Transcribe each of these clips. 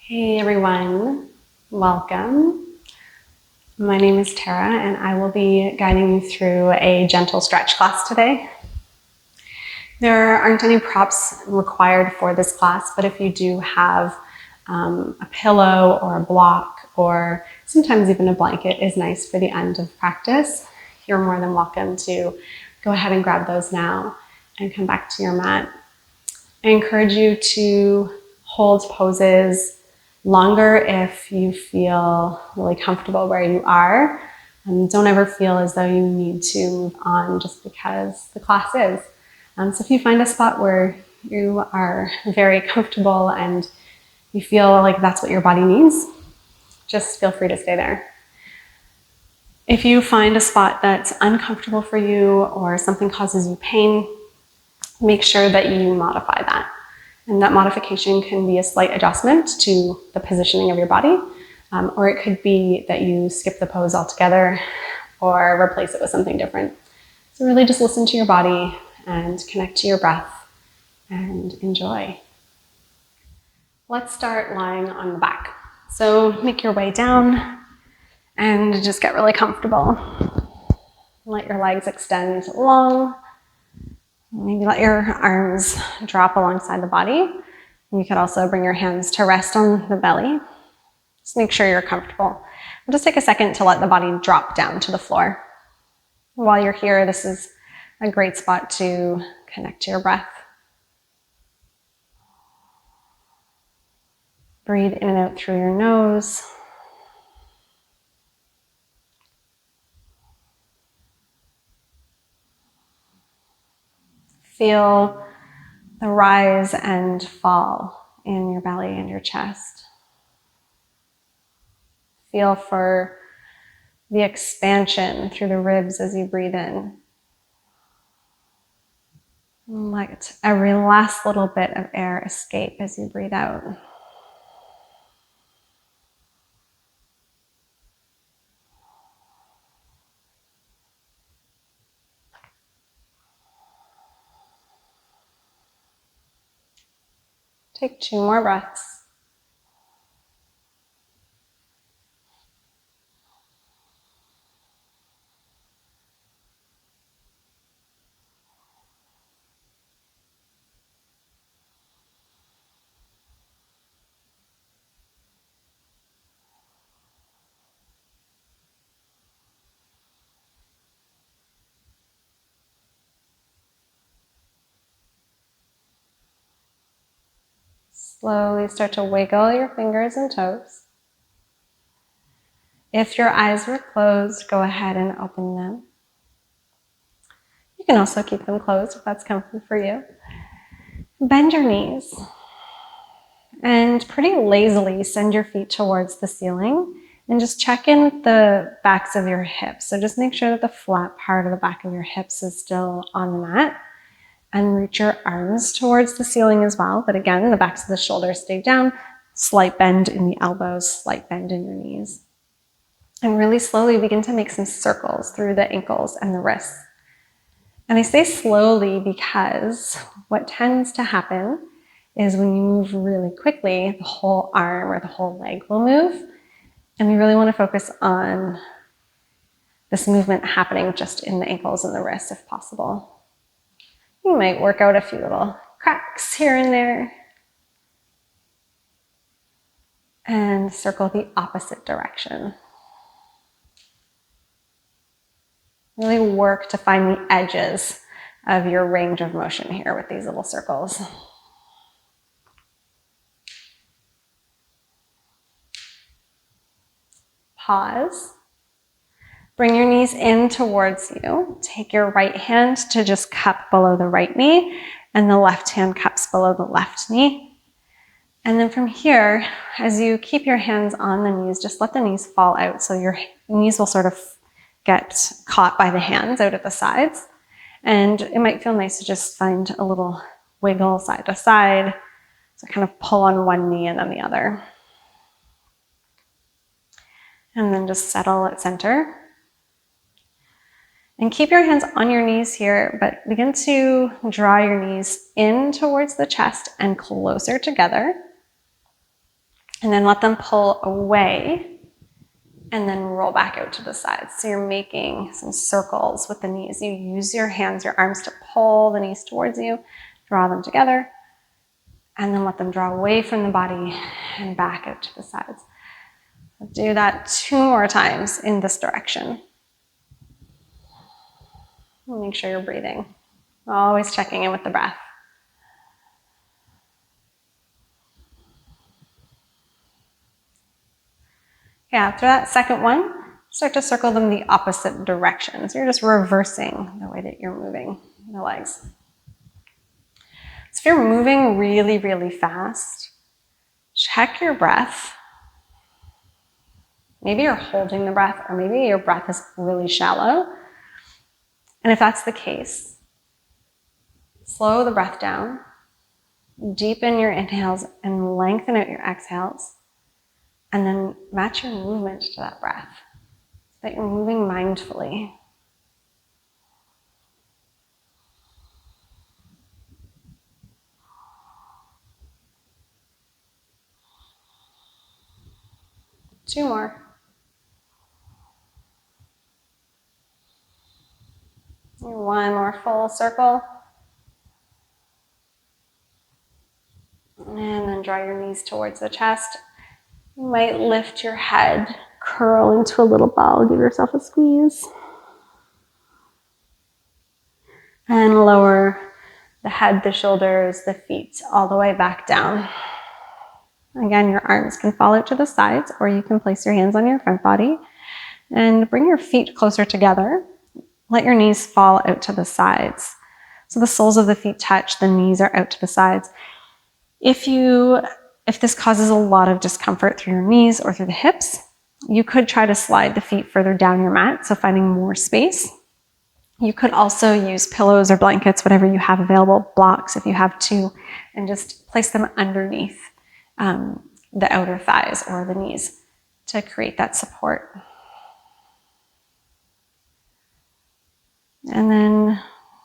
Hey everyone, welcome. My name is Tara and I will be guiding you through a gentle stretch class today. There aren't any props required for this class, but if you do have a pillow or a block or sometimes even a blanket is nice for the end of practice, you're more than welcome to go ahead and grab those now and come back to your mat. I encourage you to hold poses longer if you feel really comfortable where you are. Don't ever feel as though you need to move on just because the class is. So if you find a spot where you are very comfortable and you feel like that's what your body needs, just feel free to stay there. If you find a spot that's uncomfortable for you or something causes you pain, make sure that you modify that. And that modification can be a slight adjustment to the positioning of your body, or it could be that you skip the pose altogether or replace it with something different. So really just listen to your body and connect to your breath and enjoy. Let's start lying on the back. So make your way down and just get really comfortable. Let your legs extend long. Maybe let your arms drop alongside the body. You could also bring your hands to rest on the belly. Just make sure you're comfortable. We'll just take a second to let the body drop down to the floor. While you're here, this is a great spot to connect to your breath. Breathe in and out through your nose. Feel the rise and fall in your belly and your chest. Feel for the expansion through the ribs as you breathe in. Let every last little bit of air escape as you breathe out. Take 2 more breaths. Slowly start to wiggle your fingers and toes. If your eyes were closed, go ahead and open them. You can also keep them closed if that's comfy for you. Bend your knees and pretty lazily send your feet towards the ceiling and just check in the backs of your hips. So just make sure that the flat part of the back of your hips is still on the mat. And reach your arms towards the ceiling as well. But again, the backs of the shoulders stay down. Slight bend in the elbows, slight bend in your knees. And really slowly begin to make some circles through the ankles and the wrists. And I say slowly because what tends to happen is when you move really quickly, the whole arm or the whole leg will move. And we really want to focus on this movement happening just in the ankles and the wrists if possible. You might work out a few little cracks here and there. And circle the opposite direction. Really work to find the edges of your range of motion here with these little circles. Pause. Bring your knees in towards you. Take your right hand to just cup below the right knee and the left hand cups below the left knee. And then from here, as you keep your hands on the knees, just let the knees fall out so your knees will sort of get caught by the hands out at the sides. And it might feel nice to just find a little wiggle side to side. So kind of pull on one knee and then the other. And then just settle at center. And keep your hands on your knees here, but begin to draw your knees in towards the chest and closer together. And then let them pull away and then roll back out to the sides. So you're making some circles with the knees. You use your hands, your arms to pull the knees towards you, draw them together, and then let them draw away from the body and back out to the sides. Do that 2 more times in this direction. Make sure you're breathing. Always checking in with the breath. Okay, after that second one, start to circle them the opposite direction. So you're just reversing the way that you're moving the legs. So if you're moving really, really fast, check your breath. Maybe you're holding the breath, or maybe your breath is really shallow. And if that's the case, slow the breath down, deepen your inhales and lengthen out your exhales, and then match your movement to that breath so that you're moving mindfully. Two more. One more full circle. And then draw your knees towards the chest. You might lift your head, curl into a little ball, give yourself a squeeze. And lower the head, the shoulders, the feet, all the way back down. Again, your arms can fall out to the sides, or you can place your hands on your front body and bring your feet closer together. Let your knees fall out to the sides. So the soles of the feet touch, the knees are out to the sides. If this causes a lot of discomfort through your knees or through the hips, you could try to slide the feet further down your mat, so finding more space. You could also use pillows or blankets, whatever you have available, blocks if you have to, and just place them underneath the outer thighs or the knees to create that support. And then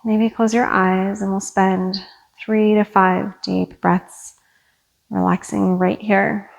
maybe close your eyes and we'll spend 3 to 5 deep breaths relaxing right here.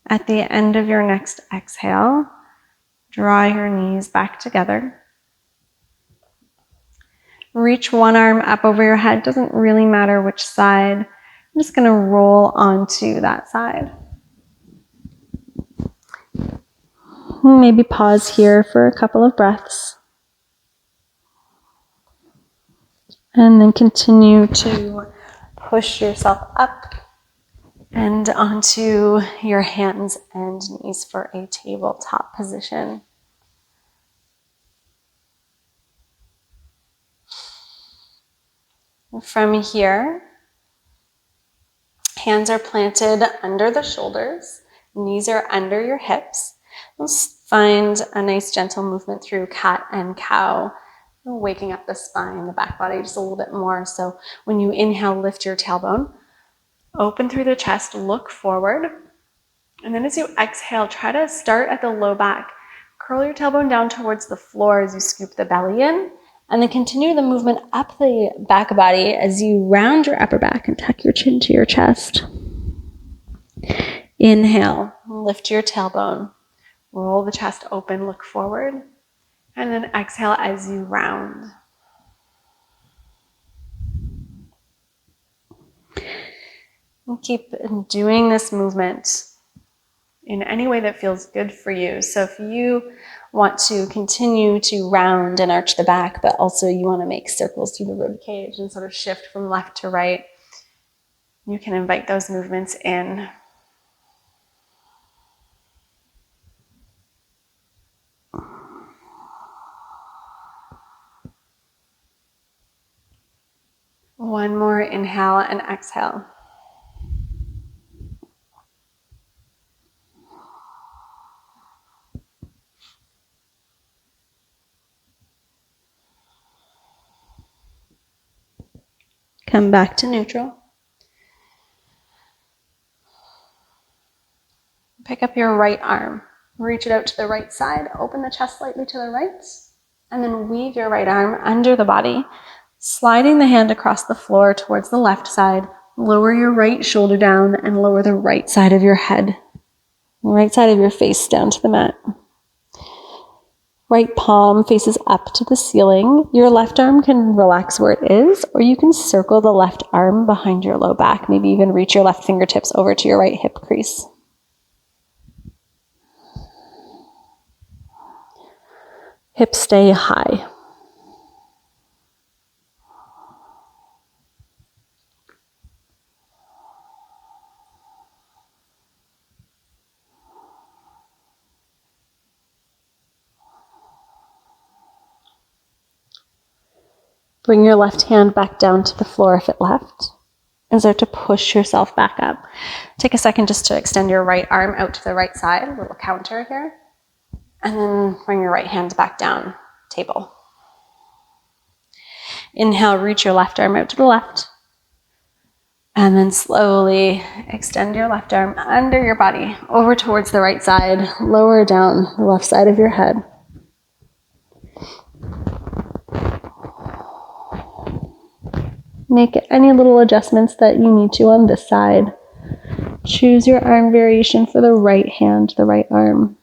At the end of your next exhale, draw your knees back together. Reach one arm up over your head. Doesn't really matter which side. I'm just going to roll onto that side. Maybe pause here for a couple of breaths. And then continue to push yourself up and onto your hands and knees for a tabletop position. From here, hands are planted under the shoulders, knees are under your hips. Let's find a nice gentle movement through cat and cow, waking up the spine, the back body just a little bit more. So when you inhale, lift your tailbone, open through the chest, look forward. And then as you exhale, try to start at the low back. Curl your tailbone down towards the floor as you scoop the belly in. And then continue the movement up the back body as you round your upper back and tuck your chin to your chest. Inhale, lift your tailbone. Roll the chest open, look forward. And then exhale as you round. And keep doing this movement in any way that feels good for you. So if you want to continue to round and arch the back, but also you want to make circles through the rib cage and sort of shift from left to right, you can invite those movements in. One more inhale and exhale. Come back to neutral. Pick up your right arm. Reach it out to the right side. Open the chest slightly to the right. And then weave your right arm under the body, sliding the hand across the floor towards the left side. Lower your right shoulder down and lower the right side of your head. Right side of your face down to the mat. Right palm faces up to the ceiling. Your left arm can relax where it is, or you can circle the left arm behind your low back. Maybe even reach your left fingertips over to your right hip crease. Hips stay high. Bring your left hand back down to the floor if it left, and start to push yourself back up. Take a second just to extend your right arm out to the right side, a little counter here, and then bring your right hand back down, table. Inhale, reach your left arm out to the left, and then slowly extend your left arm under your body, over towards the right side, lower down the left side of your head. Make any little adjustments that you need to on this side. Choose your arm variation for the right hand, the right arm.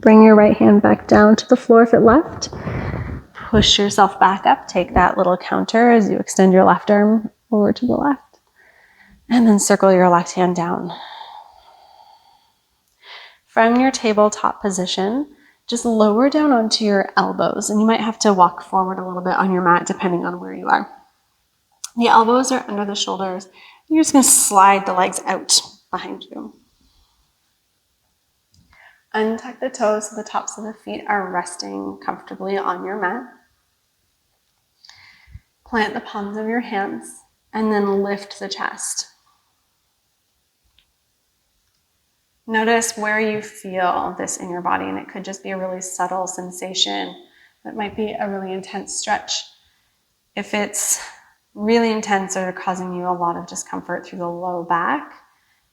Bring your right hand back down to the floor if it left. Push yourself back up. Take that little counter as you extend your left arm over to the left. And then circle your left hand down. From your tabletop position, just lower down onto your elbows. And you might have to walk forward a little bit on your mat depending on where you are. The elbows are under the shoulders. You're just going to slide the legs out behind you. Untuck the toes so the tops of the feet are resting comfortably on your mat. Plant the palms of your hands and then lift the chest. Notice where you feel this in your body, and it could just be a really subtle sensation. It might be a really intense stretch. If it's really intense or causing you a lot of discomfort through the low back,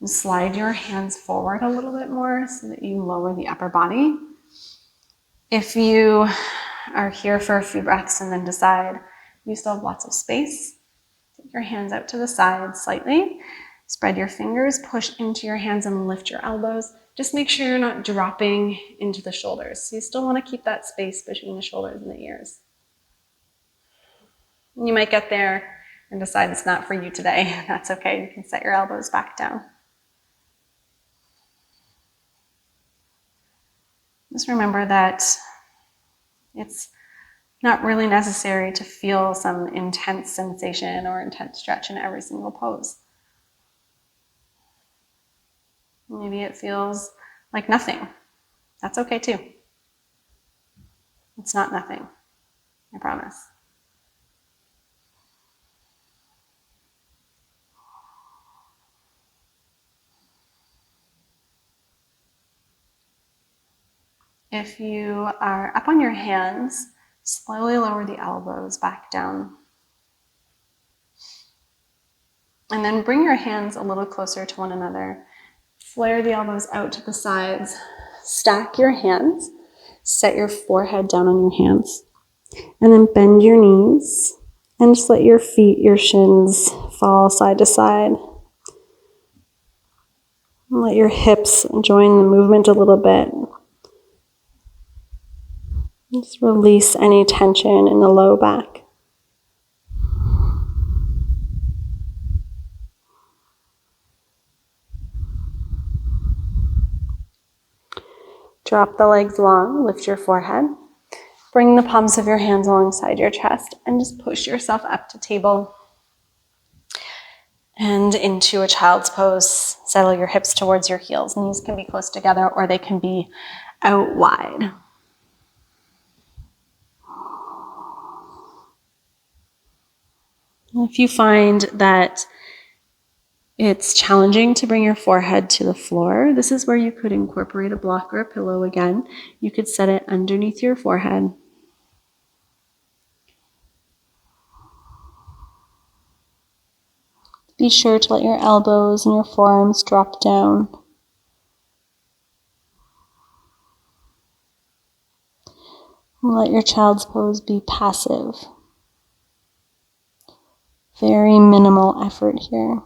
slide your hands forward a little bit more so that you lower the upper body. If you are here for a few breaths and then decide you still have lots of space, take your hands out to the side slightly. Spread your fingers, push into your hands and lift your elbows. Just make sure you're not dropping into the shoulders. So you still want to keep that space between the shoulders and the ears. You might get there and decide it's not for you today. That's okay. You can set your elbows back down. Just remember that it's not really necessary to feel some intense sensation or intense stretch in every single pose. Maybe it feels like nothing. That's okay too. It's not nothing, I promise. If you are up on your hands, slowly lower the elbows back down. And then bring your hands a little closer to one another. Flare the elbows out to the sides. Stack your hands. Set your forehead down on your hands. And then bend your knees. And just let your feet, your shins fall side to side. Let your hips join the movement a little bit. Just release any tension in the low back. Drop the legs long, lift your forehead. Bring the palms of your hands alongside your chest and just push yourself up to table. And into a child's pose, settle your hips towards your heels. Knees can be close together or they can be out wide. If you find that it's challenging to bring your forehead to the floor, this is where you could incorporate a block or a pillow again. You could set it underneath your forehead. Be sure to let your elbows and your forearms drop down. Let your child's pose be passive. Very minimal effort here.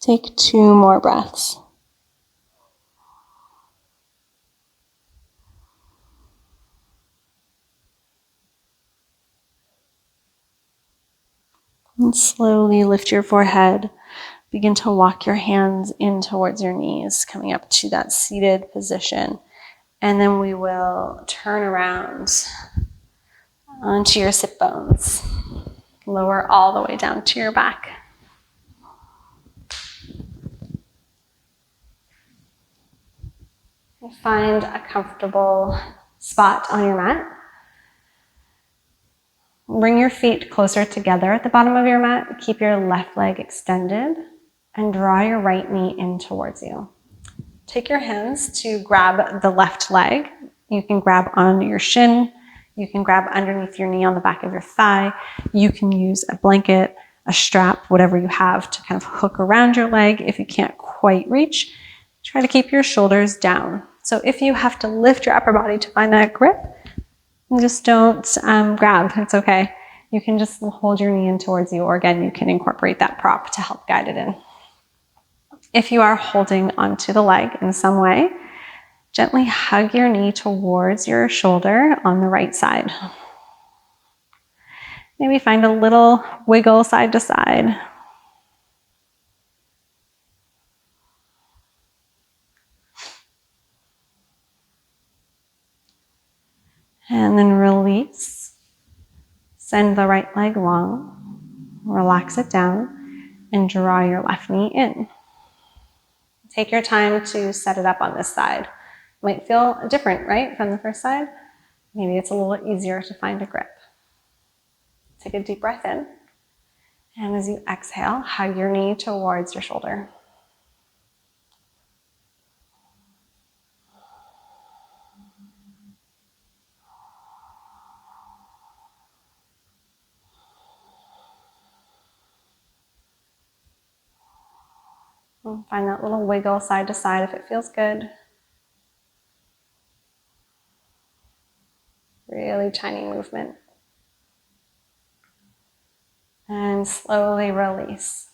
Take 2 more breaths. And slowly lift your forehead. Begin to walk your hands in towards your knees, coming up to that seated position. And then we will turn around onto your sit bones. Lower all the way down to your back. Find a comfortable spot on your mat. Bring your feet closer together at the bottom of your mat. Keep your left leg extended and draw your right knee in towards you. Take your hands to grab the left leg. You can grab on your shin. You can grab underneath your knee on the back of your thigh. You can use a blanket, a strap, whatever you have to kind of hook around your leg. If you can't quite reach, try to keep your shoulders down. So if you have to lift your upper body to find that grip, just don't grab. It's okay. You can just hold your knee in towards you, or again, you can incorporate that prop to help guide it in. If you are holding onto the leg in some way, gently hug your knee towards your shoulder on the right side. Maybe find a little wiggle side to side. And then release. Send the right leg long. Relax it down and draw your left knee in. Take your time to set it up on this side. Might feel different, right, from the first side? Maybe it's a little easier to find a grip. Take a deep breath in. And as you exhale, hug your knee towards your shoulder. And find that little wiggle side to side if it feels good. Really tiny movement. And slowly release.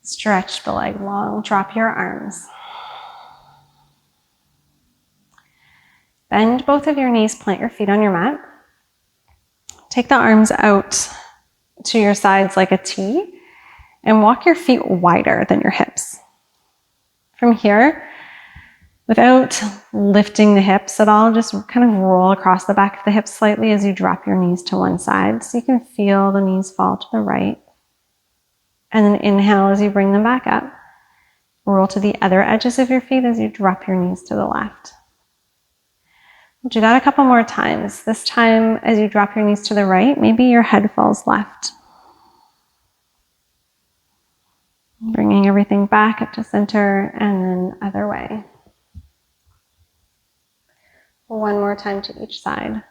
Stretch the leg long, drop your arms. Bend both of your knees, plant your feet on your mat. Take the arms out to your sides like a T and walk your feet wider than your hips. From here, without lifting the hips at all, just kind of roll across the back of the hips slightly as you drop your knees to one side so you can feel the knees fall to the right. And then inhale as you bring them back up. Roll to the other edges of your feet as you drop your knees to the left. We'll do that a couple more times. This time, as you drop your knees to the right, maybe your head falls left. Bringing everything back up to center and then other way. One more time to each side.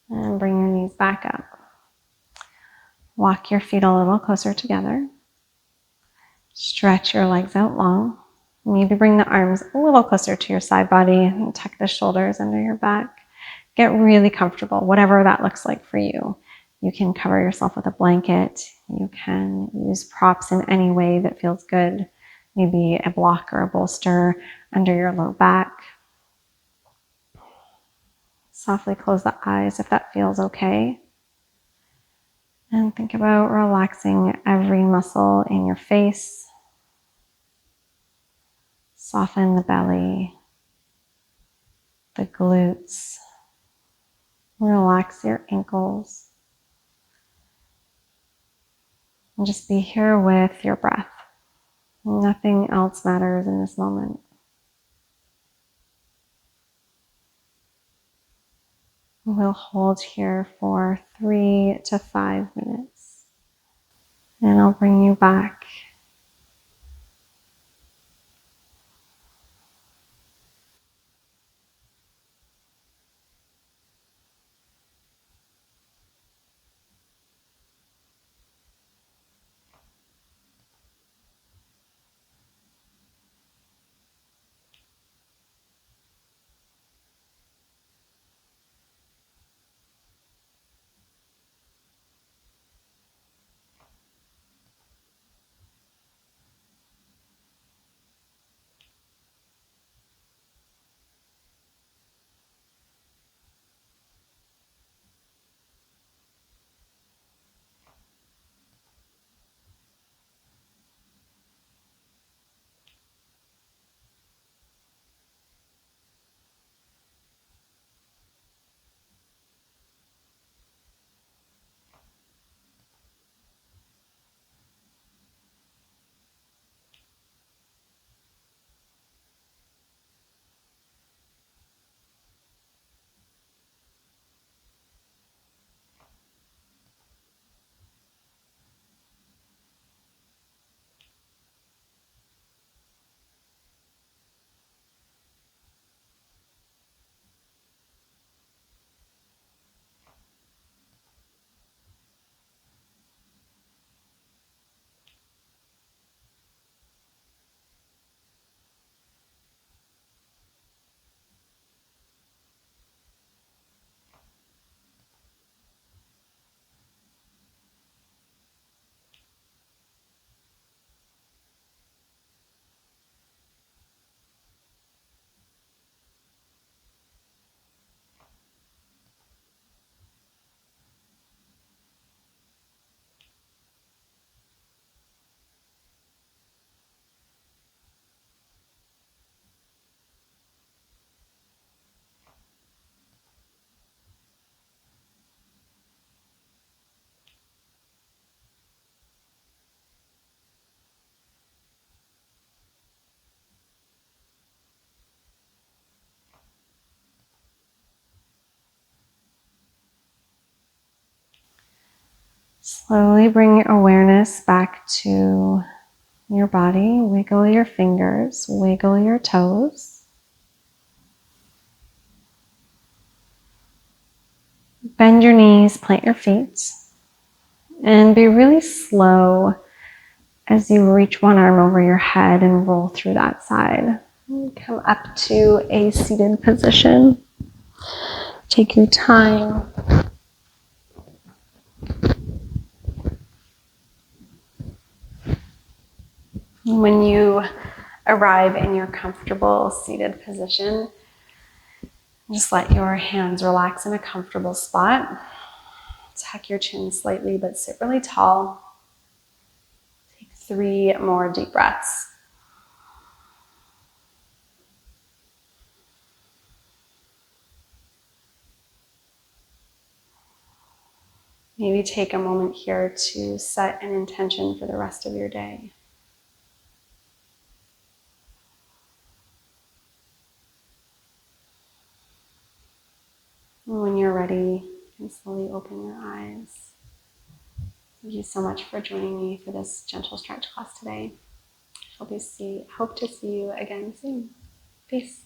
And bring your knees back up. Walk your feet a little closer together. Stretch your legs out long. Maybe bring the arms a little closer to your side body and tuck the shoulders under your back. Get really comfortable, whatever that looks like for you. You can cover yourself with a blanket. You can use props in any way that feels good. Maybe a block or a bolster under your low back. Softly close the eyes if that feels okay. And think about relaxing every muscle in your face. Soften the belly, the glutes. Relax your ankles. And just be here with your breath. Nothing else matters in this moment. We'll hold here for 3 to 5 minutes. And I'll bring you back. Slowly bring your awareness back to your body. Wiggle your fingers, wiggle your toes. Bend your knees, plant your feet, and be really slow as you reach one arm over your head and roll through that side. Come up to a seated position. Take your time. When you arrive in your comfortable seated position, just let your hands relax in a comfortable spot. Tuck your chin slightly, but sit really tall. Take 3 more deep breaths. Maybe take a moment here to set an intention for the rest of your day. And when you're ready, you can slowly open your eyes. Thank you so much for joining me for this gentle stretch class today. Hope to see you again soon. Peace.